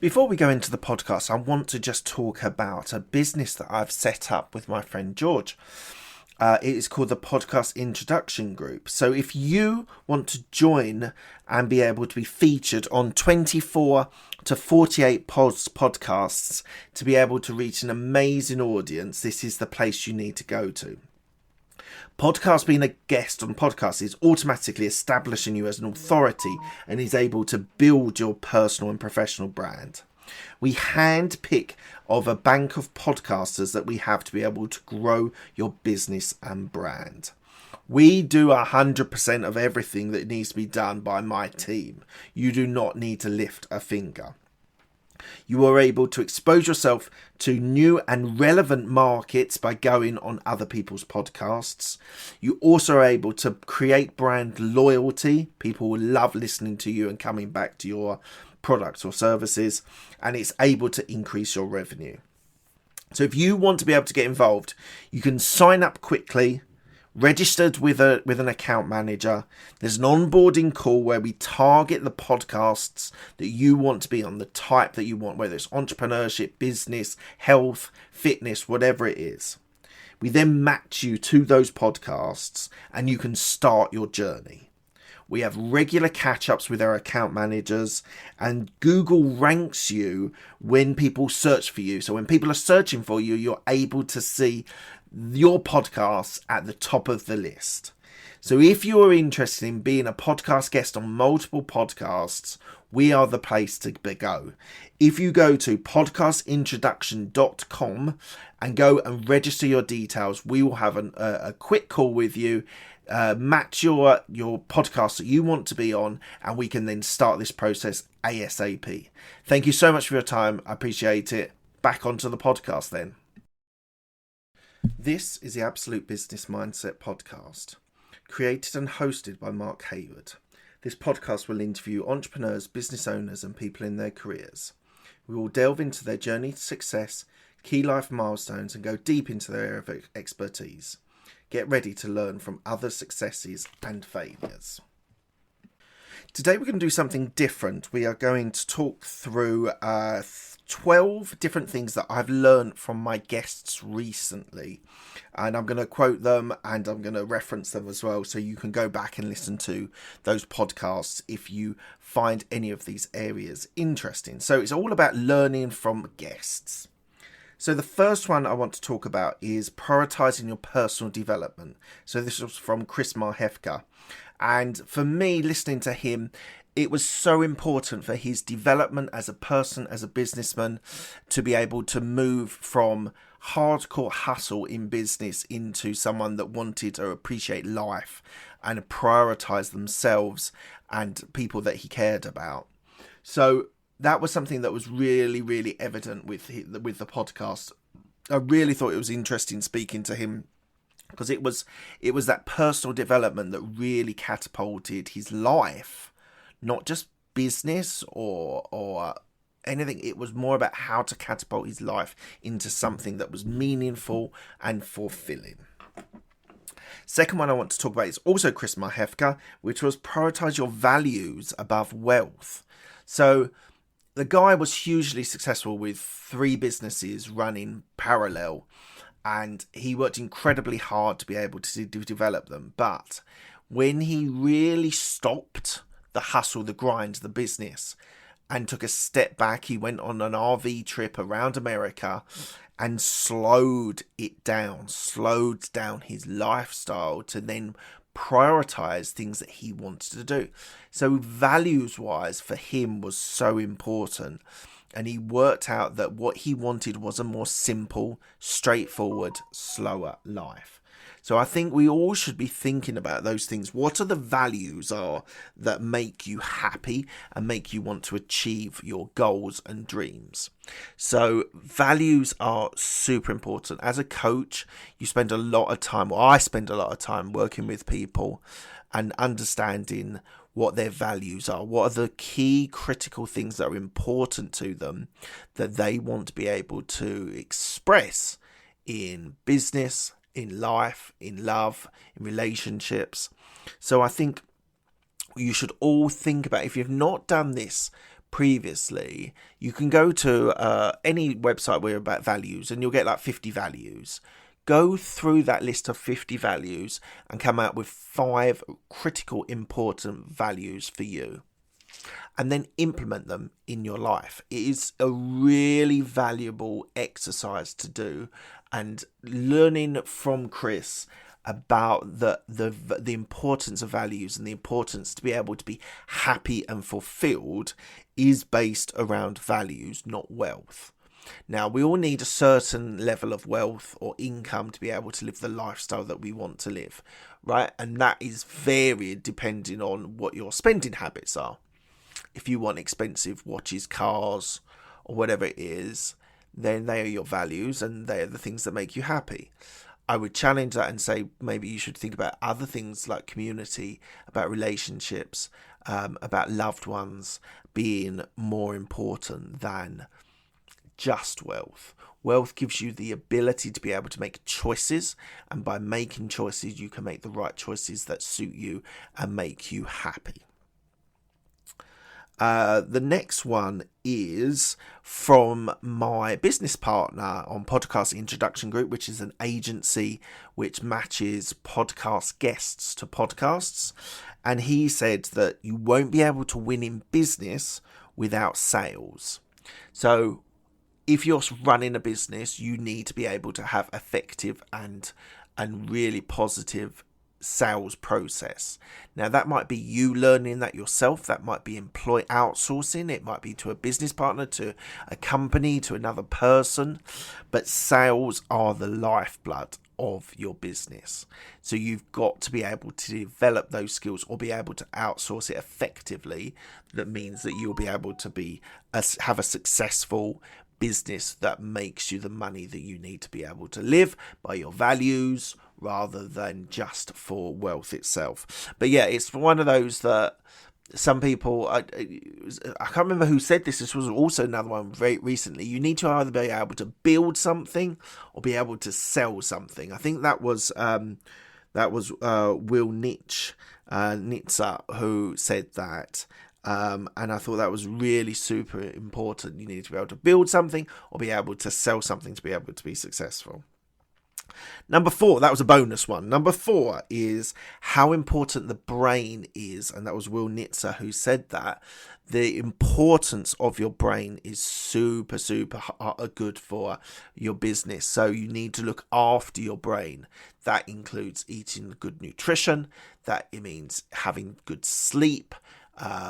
Before we go into the podcast, I want to just talk about a business that I've set up with my friend George. It is called the Podcast Introduction Group. So if you want to join and be able to be featured on 24 to 48 podcasts to be able to reach an amazing audience, this is the place you need to go to. Podcast, being a guest on podcasts, is automatically establishing you as an authority and is able to build your personal and professional brand. We handpick of a bank of podcasters that we have to be able to grow your business and brand. We do 100% of everything that needs to be done by my team. You do not need to lift a finger. You are able to expose yourself to new and relevant markets by going on other people's podcasts. You also are able to create brand loyalty. People will love listening to you and coming back to your products or services, and it's able to increase your revenue. So if you want to be able to get involved, you can sign up quickly, registered with an account manager. There's an onboarding call where we target the podcasts that you want to be on, the type that you want, whether it's entrepreneurship, business, health, fitness, whatever it is. We then match you to those podcasts and you can start your journey. We have regular catch-ups with our account managers, and Google ranks you when people search for you. So when people are searching for you, you're able to see your podcasts at the top of the list. So if you are interested in being a podcast guest on multiple podcasts, we are the place to go. If you go to podcastintroduction.com and go and register your details, we will have a quick call with you, match your podcast that you want to be on, and we can then start this process ASAP. Thank you so much for your time. I appreciate it. Back onto the podcast then. This is the Absolute Business Mindset podcast, created and hosted by Mark Hayward. This podcast will interview entrepreneurs, business owners, and people in their careers. We will delve into their journey to success, key life milestones, and go deep into their area of expertise. Get ready to learn from other successes and failures. Today we're going to do something different. We are going to talk through 12 different things that I've learned from my guests recently, and I'm going to quote them and I'm going to reference them as well, so you can go back and listen to those podcasts if you find any of these areas interesting. So it's all about learning from guests. So the first one I want to talk about is prioritizing your personal development. So this was from Chris Marhefka. And for me, listening to him, it was so important for his development as a person, as a businessman, to be able to move from hardcore hustle in business into someone that wanted to appreciate life and prioritize themselves and people that he cared about. So that was something that was really, really evident with the podcast. I really thought it was interesting speaking to him, because it was that personal development that really catapulted his life, not just business or anything. It was more about how to catapult his life into something that was meaningful and fulfilling. Second one I want to talk about is also Chris Marhefka, which was prioritize your values above wealth. So the guy was hugely successful with 3 businesses running parallel, and he worked incredibly hard to be able to develop them. But when he really stopped the hustle, the grind, the business, and took a step back, he went on an RV trip around America and slowed down his lifestyle to then prioritize things that he wanted to do. So values wise for him was so important, and he worked out that what he wanted was a more simple, straightforward, slower life. So I think we all should be thinking about those things. What are the values that make you happy and make you want to achieve your goals and dreams? So values are super important. As a coach, you spend a lot of time, or I spend a lot of time working with people and understanding what their values are. What are the key critical things that are important to them that they want to be able to express in business, in life, in love, in relationships. So I think you should all think about, if you've not done this previously, you can go to any website where about values and you'll get like 50 values. Go through that list of 50 values and come out with 5 critical important values for you, and then implement them in your life. It is a really valuable exercise to do, and learning from Chris about the importance of values and the importance to be able to be happy and fulfilled is based around values, not wealth. Now, we all need a certain level of wealth or income to be able to live the lifestyle that we want to live, right? And that is varied depending on what your spending habits are. If you want expensive watches, cars, or whatever it is, then they are your values and they are the things that make you happy. I would challenge that and say maybe you should think about other things like community, about relationships, about loved ones being more important than just wealth. Wealth gives you the ability to be able to make choices, and by making choices you can make the right choices that suit you and make you happy. The next one is from my business partner on Podcast Introduction Group, which is an agency which matches podcast guests to podcasts. And he said that you won't be able to win in business without sales. So if you're running a business, you need to be able to have effective and really positive sales process. Now, that might be you learning that yourself, that might be employee outsourcing, it might be to a business partner, to a company, to another person, but sales are the lifeblood of your business. So you've got to be able to develop those skills or be able to outsource it effectively. That means that you'll be able to have a successful business that makes you the money that you need to be able to live by your values, rather than just for wealth itself. But yeah, it's one of those that some people, I can't remember who said this. This was also another one very recently. You need to either be able to build something or be able to sell something. I think that was Will Nitze who said that. And I thought that was really super important. You need to be able to build something or be able to sell something to be able to be successful. Number 4, that was a bonus one. Number 4 is how important the brain is. And that was Will Nitze who said that. The importance of your brain is super, super good for your business. So you need to look after your brain. That includes eating good nutrition. That means having good sleep.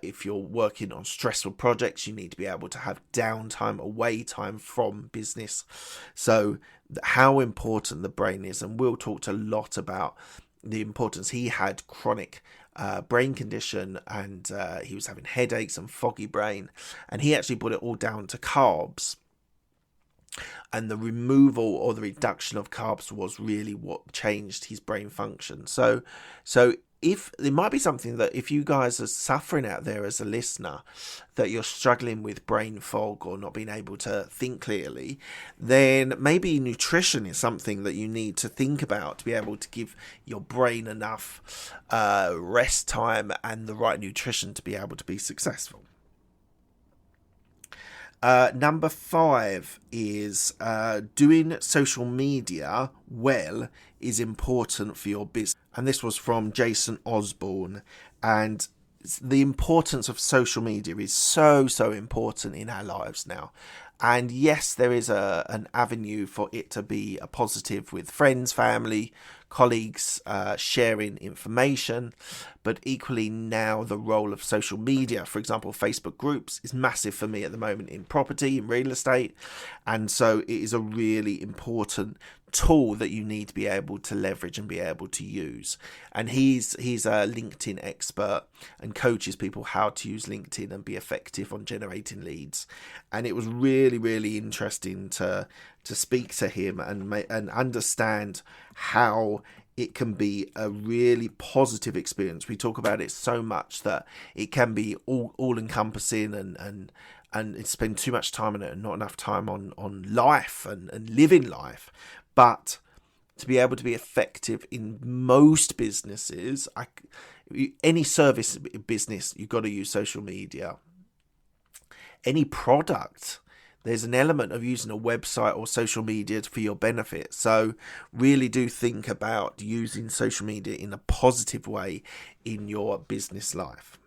If you're working on stressful projects, you need to be able to have downtime, away time from business. So how important the brain is, and Will talked a lot about the importance. He had chronic brain condition, and he was having headaches and foggy brain, and he actually put it all down to carbs. And the removal or the reduction of carbs was really what changed his brain function. So if it might be something that if you guys are suffering out there as a listener, that you're struggling with brain fog or not being able to think clearly, then maybe nutrition is something that you need to think about to be able to give your brain enough rest time and the right nutrition to be able to be successful. Number 5 is doing social media well is important for your business. And this was from Jason Osborne. And the importance of social media is so important in our lives now. And yes, there is an avenue for it to be a positive with friends, family, colleagues, sharing information. But equally now the role of social media, for example, Facebook groups, is massive for me at the moment in property, in real estate. And so it is a really important tool that you need to be able to leverage and be able to use. And he's a LinkedIn expert and coaches people how to use LinkedIn and be effective on generating leads. And it was really interesting to speak to him and understand how it can be a really positive experience. We talk about it so much that it can be all encompassing and spend too much time on it and not enough time on life and living life. But to be able to be effective in most businesses, any service business, you've got to use social media. any product, there's an element of using a website or social media for your benefit. So really do think about using social media in a positive way in your business life.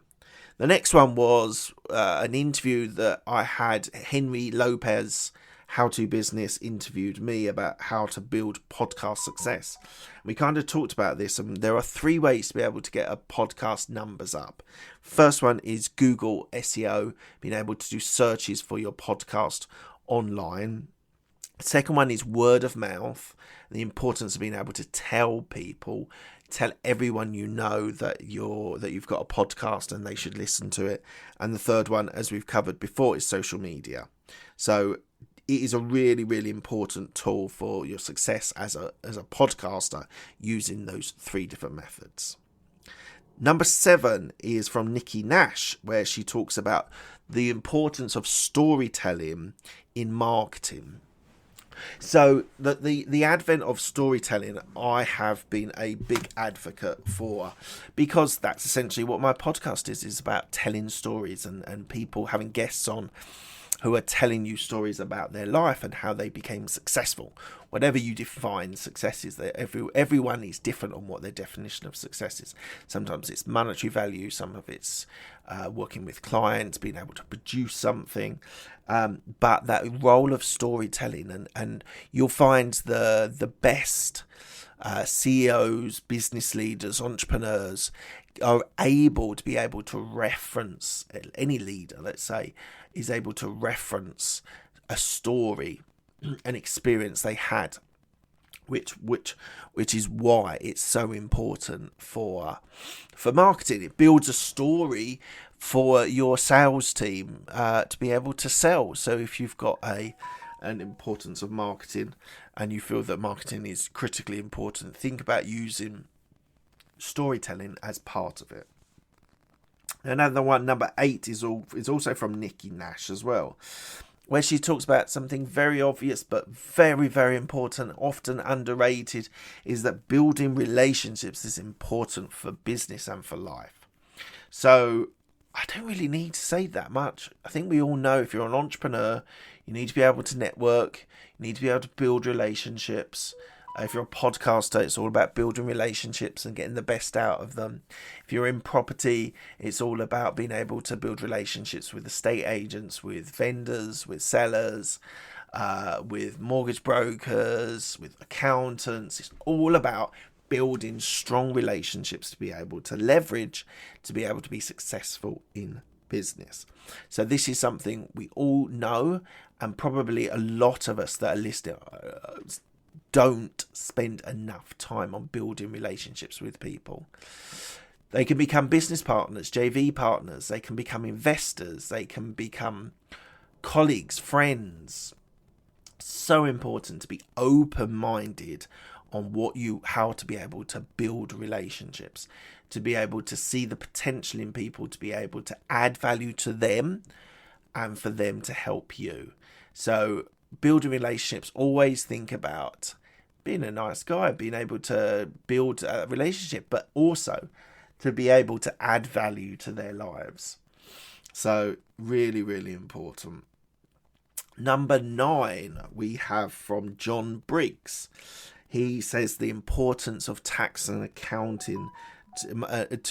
The next one was an interview that I had. Henry Lopez, How To Business, interviewed me about how to build podcast success. We kind of talked about this, and there are 3 ways to be able to get a podcast numbers up. First one is Google SEO, being able to do searches for your podcast online. Second one is word of mouth, the importance of being able to tell everyone you know that you've got a podcast and they should listen to it. And the third one, as we've covered before, is social media. So it is a really, really important tool for your success as a podcaster, using those 3 different methods. Number 7 is from Nikki Nash, where she talks about the importance of storytelling in marketing. So the advent of storytelling, I have been a big advocate for, because that's essentially what my podcast is about, telling stories and people having guests on who are telling you stories about their life and how they became successful. Whatever you define success is, that everyone is different on what their definition of success is. Sometimes it's monetary value, some of it's working with clients, being able to produce something, but that role of storytelling, and you'll find the best CEOs, business leaders, entrepreneurs are able to reference, any leader, let's say, is able to reference a story, an experience they had, which is why it's so important for marketing. It builds a story for your sales team to be able to sell. So if you've got an importance of marketing and you feel that marketing is critically important, think about using storytelling as part of it. Another one, number 8, is also from Nikki Nash as well, where she talks about something very obvious but very, very important, often underrated, is that building relationships is important for business and for life. So I don't really need to say that much. I think we all know if you're an entrepreneur, you need to be able to network, you need to be able to build relationships. If you're a podcaster, it's all about building relationships and getting the best out of them. If you're in property, it's all about being able to build relationships with estate agents, with vendors, with sellers, with mortgage brokers, with accountants. It's all about building strong relationships to be able to leverage, to be able to be successful in business. So this is something we all know, and probably a lot of us that are listening don't spend enough time on building relationships with people. They can become business partners, JV partners, they can become investors, they can become colleagues, friends. So important to be open-minded on how to be able to build relationships, to be able to see the potential in people, to be able to add value to them and for them to help you. So building relationships, always think about being a nice guy, being able to build a relationship, but also to be able to add value to their lives. So really, really important. Number 9, we have from John Briggs. He says the importance of tax and accounting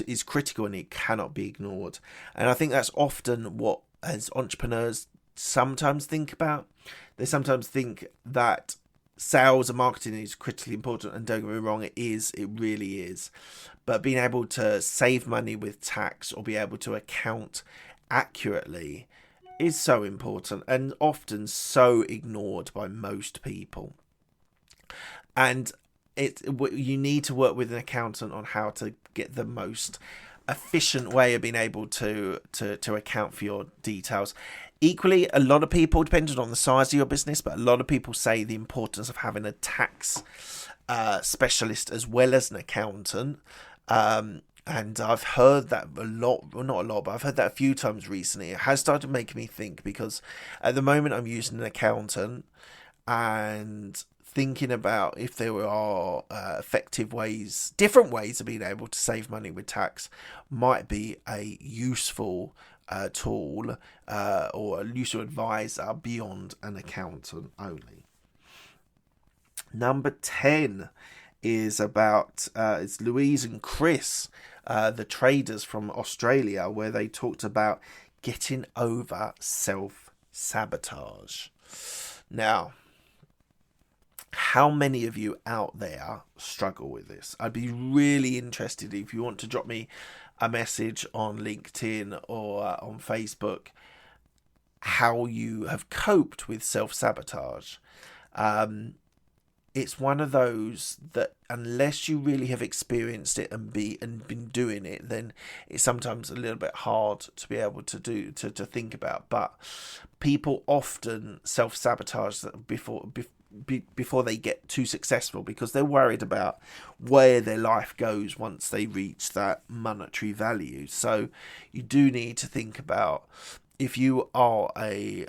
is critical and it cannot be ignored. And I think that's often what, as entrepreneurs, sometimes think about. They sometimes think that sales and marketing is critically important, and don't get me wrong, it really is. But being able to save money with tax or be able to account accurately is so important and often so ignored by most people. And you need to work with an accountant on how to get the most efficient way of being able to account for your details. Equally, a lot of people, depending on the size of your business, but a lot of people say the importance of having a tax specialist as well as an accountant. And I've heard that a lot, well, not a lot, but I've heard that a few times recently. It has started making me think, because at the moment I'm using an accountant and thinking about if there are effective ways, different ways of being able to save money with tax might be a useful tool or a useful advisor beyond an accountant only. Number 10 is about it's Louise and Chris, the traders from Australia, where they talked about getting over self-sabotage. Now, how many of you out there struggle with this? I'd be really interested if you want to drop me a message on LinkedIn or on Facebook how you have coped with self-sabotage. It's one of those that unless you really have experienced it and been doing it, then it's sometimes a little bit hard to be able to think about. But people often self-sabotage before they get too successful because they're worried about where their life goes once they reach that monetary value. So you do need to think about, if you are a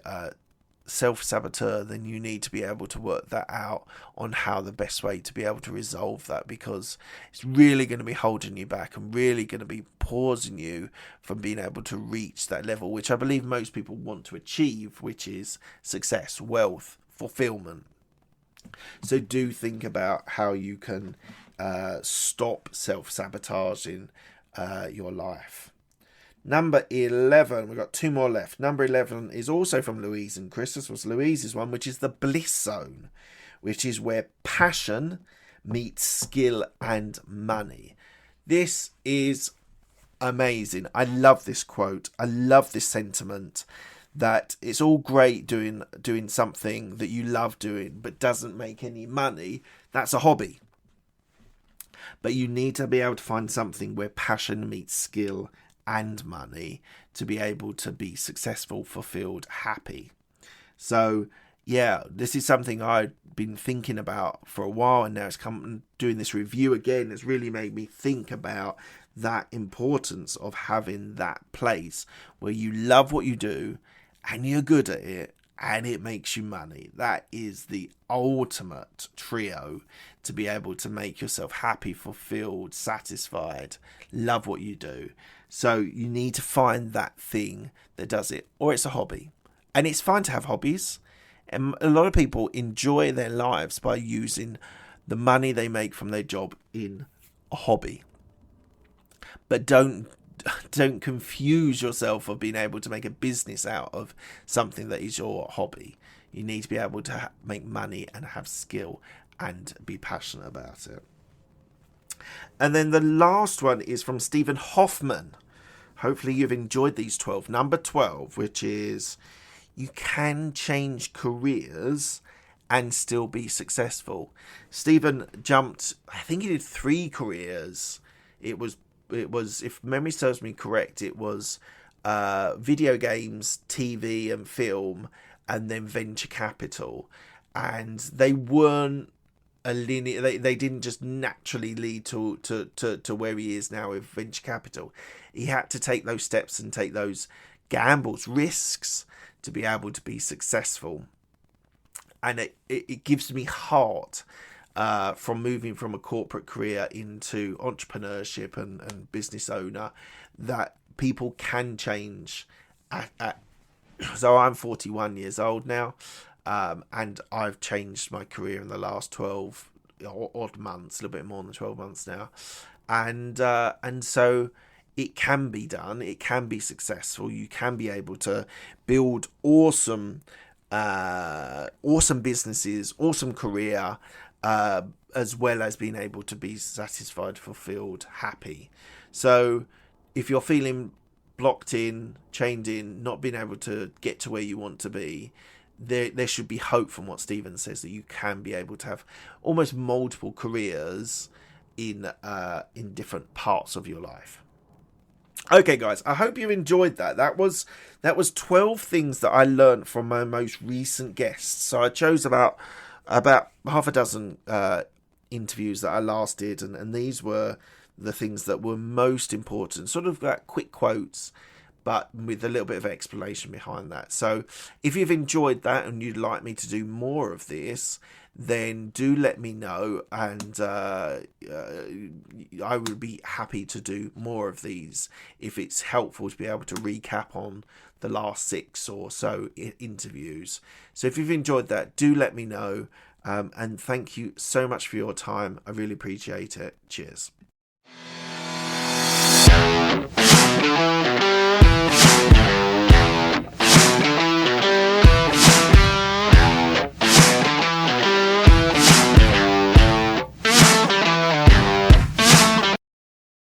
self-saboteur, then you need to be able to work that out on how the best way to be able to resolve that, because it's really going to be holding you back and really going to be pausing you from being able to reach that level, which I believe most people want to achieve, which is success, wealth, fulfillment. So do think about how you can stop self-sabotaging your life. Number 11, we've got 2 more left. Number 11 is also from Louise and Chris. This was Louise's one, which is the bliss zone, which is where passion meets skill and money. This is amazing. I love this quote. I love this sentiment that it's all great doing something that you love doing but doesn't make any money. That's a hobby. But you need to be able to find something where passion meets skill and money to be able to be successful, fulfilled, happy. So yeah, this is something I've been thinking about for a while, and now it's come doing this review again. It's really made me think about that importance of having that place where you love what you do and you're good at it and it makes you money. That is the ultimate trio to be able to make yourself happy, fulfilled, satisfied, love what you do. So you need to find that thing that does it, or it's a hobby. And it's fine to have hobbies. And a lot of people enjoy their lives by using the money they make from their job in a hobby. But don't confuse yourself of being able to make a business out of something that is your hobby. You need to be able to make money and have skill and be passionate about it. And then the last one is from Stephen Hoffman. Hopefully you've enjoyed these 12. Number 12, which is you can change careers and still be successful. Stephen jumped, I think he did 3 careers. It was, if memory serves me correct, it was video games, TV and film, and then venture capital. And they weren't a linear, they didn't just naturally lead to where he is now with venture capital. He had to take those steps and take those gambles, risks, to be able to be successful. And it gives me heart from moving from a corporate career into entrepreneurship and business owner, that people can change so I'm 41 years old now. And I've changed my career in the last 12 odd months, a little bit more than 12 months now. And so it can be done. It can be successful. You can be able to build awesome businesses, awesome career, as well as being able to be satisfied, fulfilled, happy. So if you're feeling blocked in, chained in, not being able to get to where you want to be, there should be hope from what Stephen says, that you can be able to have almost multiple careers in different parts of your life. Okay, guys, I hope you enjoyed that. That was 12 things that I learned from my most recent guests. So I chose about half a dozen interviews that I last did, and these were the things that were most important, sort of like quick quotes, but with a little bit of explanation behind that. So if you've enjoyed that and you'd like me to do more of this, then do let me know, and I would be happy to do more of these if it's helpful to be able to recap on the last 6 or so interviews. So if you've enjoyed that, do let me know, and thank you so much for your time. I really appreciate it. Cheers.